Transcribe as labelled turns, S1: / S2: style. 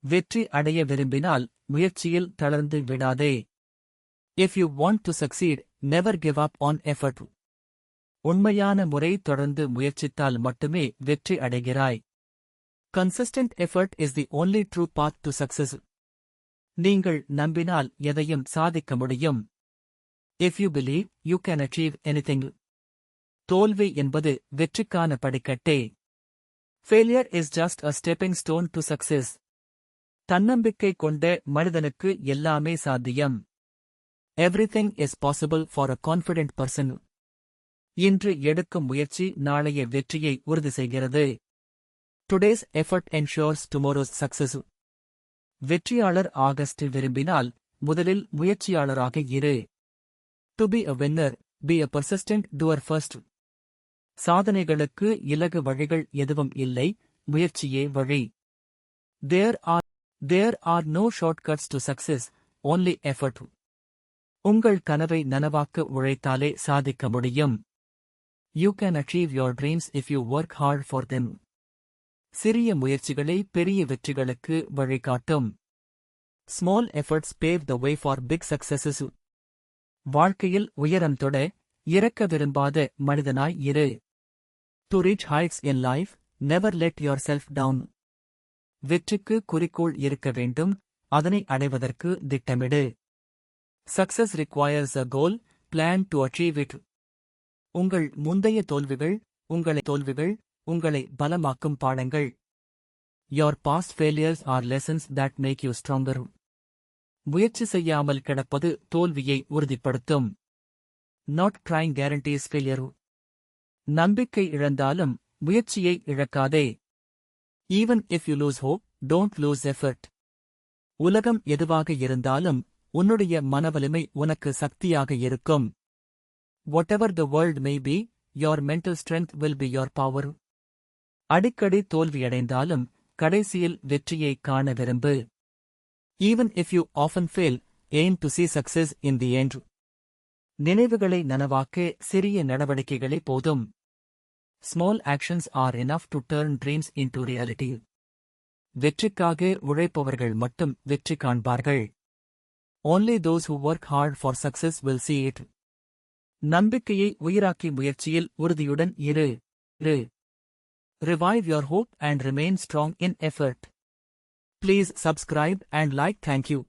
S1: வெற்றி அடைய விரும்பினால் முயற்சியில் தளர்ந்து விடாதே. If you want to succeed, never give up on effort. உண்மையான முறை தொடர்ந்து முயற்சித்தால் மட்டுமே வெற்றி அடைகிறாய். Consistent effort is the only true path to success. நீங்கள் நம்பினால் எதையும் சாதிக்க முடியும். If you believe, you can achieve anything. தோல்வி என்பது வெற்றிக்கான படிக்கட்டே. Failure is just a stepping stone to success. தன்னம்பிக்கை கொண்ட மனிதனுக்கு எல்லாமே சாத்தியம். Everything is possible for a confident person. இன்று எடுக்கும் முயற்சி நாளைய வெற்றியை உறுதி செய்கிறது. Today's effort ensures tomorrow's success. வெற்றியாளர் ஆகஸ்ட் விரும்பினால் முதலில் முயற்சியாளராக இரு. To be a winner, be a persistent doer first. சாதனைகளுக்கு இலகு வழிகள் எதுவும் இல்லை, முயற்சியே வழி. There are no shortcuts to success, only effort. உங்கள் கனவை நனவாக்க உழைத்தாலே சாதிக்க முடியும். You can achieve your dreams if you work hard for them. சிறிய முயற்சிகளே பெரிய வெற்றிகளுக்கு வழிகாட்டும். Small efforts pave the way for big successes. வாழ்க்கையில் உயரம் தொட இறக்க விரும்பாத மனிதனாய் இரு. To reach heights in life, never let yourself down. வெற்றிக்கு குறிக்கோள் இருக்க வேண்டும், அதனை அடைவதற்கு திட்டமிடு. Success requires a goal, plan to achieve it. உங்கள் முந்தைய தோல்விகள் உங்களை பலமாக்கும் பாடங்கள். Your past failures are lessons that make you stronger. முயற்சி செய்யாமல் கிடப்பது தோல்வியை உறுதிப்படுத்தும். Not trying guarantees failure. நம்பிக்கை இழந்தாலும் முயற்சியை இழக்காதே. Even if you lose hope, don't lose effort. உலகம் எதுவாக இருந்தாலும் உன்னுடைய மனவலிமை உனக்கு சக்தியாக இருக்கும். Whatever the world may be, your mental strength will be your power. அடிக்கடி தோல்வியடைந்தாலும் கடைசியில் வெற்றியை காண விரும்பு. Even if you often fail, aim to see success in the end. நினைவுகளை நனவாக்க சிறிய நடவடிக்கைகளே போதும். Small actions are enough to turn dreams into reality. வெற்றிக்காக உழைப்பவர்கள் மட்டும் வெற்றி காண்பார்கள். Only those who work hard for success will see it. நம்பிக்கையை உயிராக்கி முயற்சியில் உறுதியுடன் இரு. Revive your hope and remain strong in effort. Please subscribe and like. Thank you.